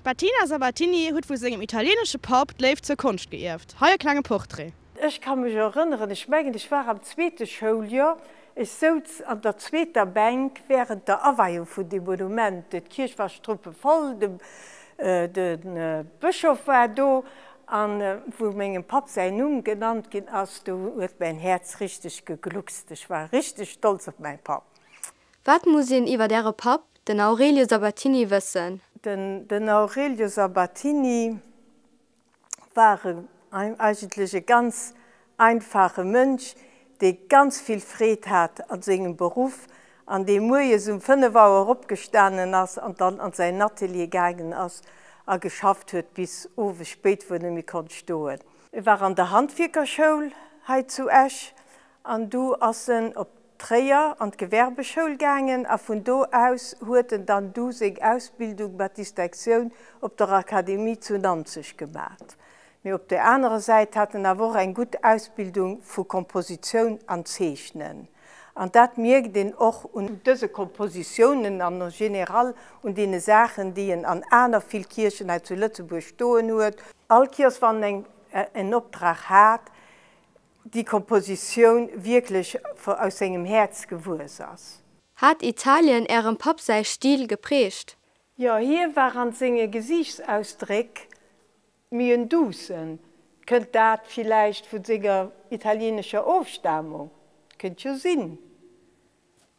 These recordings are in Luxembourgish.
Bettina Sabatini hat von seinem italienischen Pop die Liebe zur Kunst geerbt. Hier ein kleines Porträt. Ich kann mich erinnern, ich war am zweiten Schuljahr. Ich saß an der zweiten Bank während der Abweihung von dem Monument. Die Kirche war struppevoll, der Bischof war da. Und wo mein Papa seinen Namen genannt hat, hat mein Herz richtig gegluckst. Ich war richtig stolz auf meinen Papa. Was muss ich über diesen Papa, den Aurelio Sabatini, wissen? Den Aurelio Sabatini war eigentlich ein ganz einfacher Mensch, der ganz viel Freude hat an seinem Beruf, an dem morgens um 5 Uhr aufgestanden ist und dann an sein Atelier gegangen ist. Geschafft hat, bis over spät, wo er mich stehen. Ich war an der Handwerkerschule zu Esch, und du hast auf Träger an die Gewerbeschule gegangen, und von da aus hat dann du seine Ausbildung mit Distinction auf der Akademie zu Nanzig gemacht. Aber auf der anderen Seite hatten er auch eine gute Ausbildung für Komposition und Zeichnen. Und das merkt den auch und diese Kompositionen in general und die Sachen, die an einer vielen Kirchen zu Lützeburg stehen hat. Alle Kirchen, wenn einen Auftrag hat, die Komposition wirklich aus seinem Herz geworden ist. Hat Italien ihren Pop seinen Stil geprägt? Ja, hier waren seine Gesichtsausdrücke mir ein Dusen. Könnte das vielleicht von seiner italienischen Aufstammung? Könnt ihr sehen.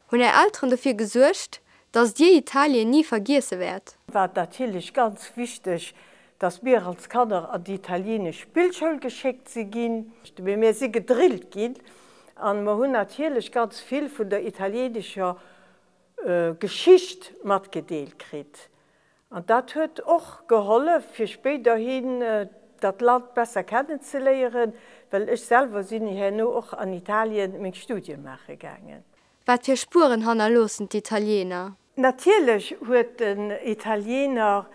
Und Eltern dafür gesorgt, dass die Italien nie vergessen wird. Es war natürlich ganz wichtig, dass wir als Kinder an die italienische Bildschule geschickt sind, wenn wir sie gedrillt sind. Und wir haben natürlich ganz viel von der italienischen Geschichte mitgeteilt gekriegt. Und das hat auch geholfen, für späterhin das Land besser kennenzulernen, weil ich selber bin hier nur auch an Italien mein Studium machen gegangen. Was für Spuren haben die Italiener? Natürlich hat ein Italiener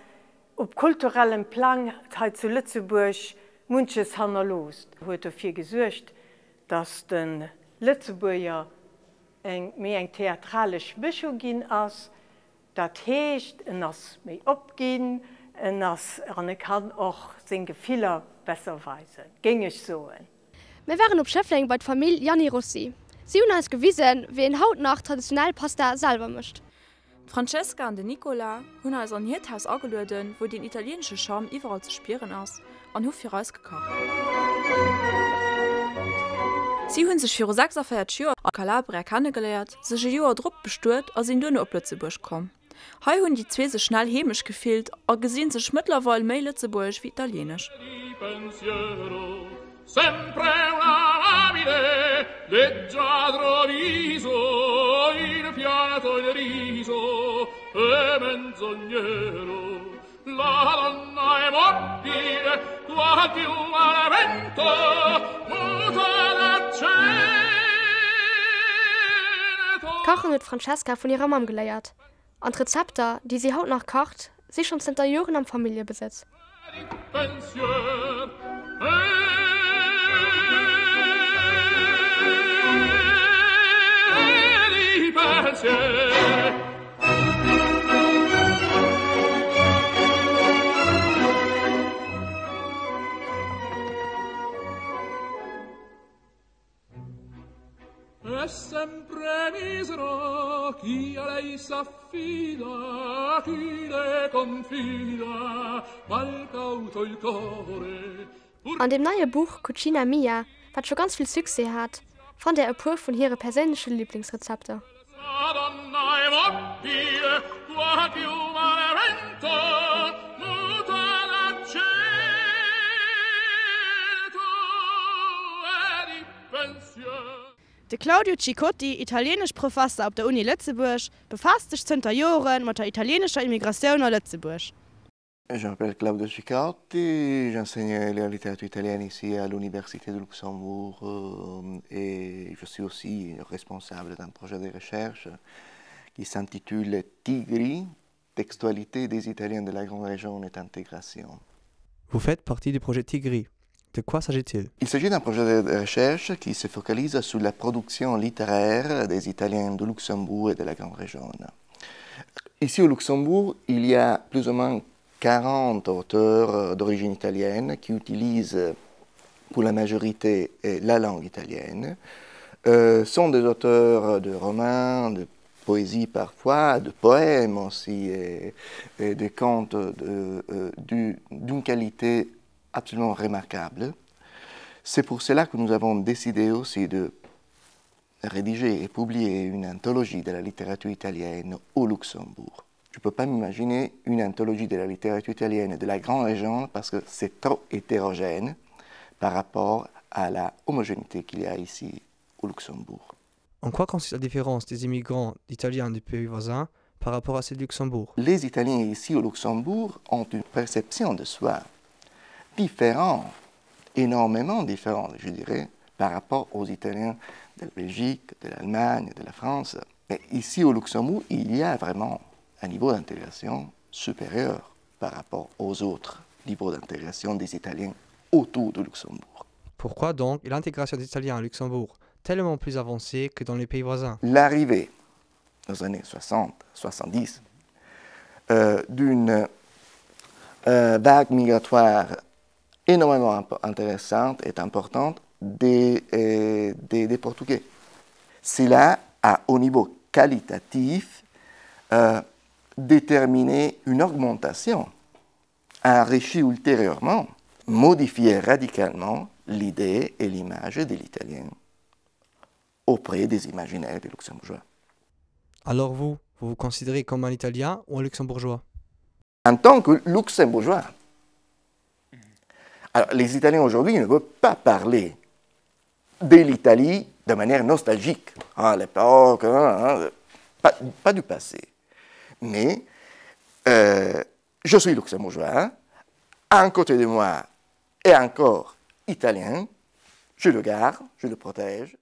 auf kulturellem Plan zu Lützeburg manches hinterlassen. Er hat dafür gesorgt, dass den Lützeburger mehr eine theatralische Mischung ist. Das heißt, er ist mehr abgehen, er kann auch seine Gefühle besser weisen. Ging ich so. Wir waren auf Schäffling bei der Familie Gianni Rossi. Sie haben uns gewiesen, wie ein Hautnacht traditionell Pasta selber mischt. Francesca und Nicola haben uns an Hirthaus angeladen, wo den italienischen Charme überall zu spüren ist, und haben für uns gekocht. Sie haben sich für 46 Jahre in Calabria kennengelernt, sich ein Jahr darauf bestört, als sie in auf Lützeburg kommen. Heute haben die zwei sich schnell hämisch gefühlt und gesehen sich mittlerweile mehr Lützeburg wie Italienisch. Sempre una labile, leggiadro viso, il fiato il riso, e menzognero. La donna è mobile, qua più al vento, muta d'accento. Kochen hat Francesca von ihrer Mom gelernt. Und Rezepte, die sie heute noch kocht, sie schon seit Jahren am Familienbesitz. È sempre misero chi a lei s'affida, chi le confida, mal cauto il cuore. An dem neuen Buch Cucina Mia, was schon ganz viel Success hat, fand er ein paar von ihren persönlichen Lieblingsrezepte. Der Claudio Cicotti, italienisch Professor auf der Uni Lützeburg, befasst sich seit Jahren mit der italienischen Immigration nach Lützeburg. Je m'appelle Claudio Cicotti, j'enseigne la littérature italienne ici à l'Université de Luxembourg et je suis aussi responsable d'un projet de recherche qui s'intitule Tigri, textualité des Italiens de la Grande Région et intégration. Vous faites partie du projet Tigri. De quoi s'agit-il? Il s'agit d'un projet de recherche qui se focalise sur la production littéraire des Italiens de Luxembourg et de la Grande Région. Ici au Luxembourg, il y a plus ou moins 40 auteurs d'origine italienne qui utilisent pour la majorité la langue italienne. Sont des auteurs de romans, de poésie parfois, de poèmes aussi, et des contes d'une qualité absolument remarquable. C'est pour cela que nous avons décidé aussi de rédiger et publier une anthologie de la littérature italienne au Luxembourg. Je ne peux pas m'imaginer une anthologie de la littérature italienne de la grande région parce que c'est trop hétérogène par rapport à la homogénéité qu'il y a ici au Luxembourg. En quoi consiste la différence des immigrants italiens des pays voisins par rapport à ceux du Luxembourg? Les Italiens ici au Luxembourg ont une perception de soi différente, énormément différente, je dirais, par rapport aux Italiens de la Belgique, de l'Allemagne, de la France. Mais ici au Luxembourg, il y a vraiment un niveau d'intégration supérieur par rapport aux autres niveaux d'intégration des Italiens autour du Luxembourg. Pourquoi donc est l'intégration des Italiens à Luxembourg tellement plus avancée que dans les pays voisins? L'arrivée, dans les années 60-70, d'une vague migratoire énormément intéressante et importante des Portugais. Cela a, au niveau qualitatif, déterminé une augmentation, enrichi ultérieurement, modifié radicalement l'idée et l'image de l'Italien auprès des imaginaires des Luxembourgeois. Alors vous vous considérez comme un Italien ou un Luxembourgeois? En tant que Luxembourgeois. Alors, les Italiens aujourd'hui ne veulent pas parler de l'Italie de manière nostalgique, à l'époque, pas du passé. Mais je suis luxembourgeois, à un côté de moi et encore italien, je le garde, je le protège.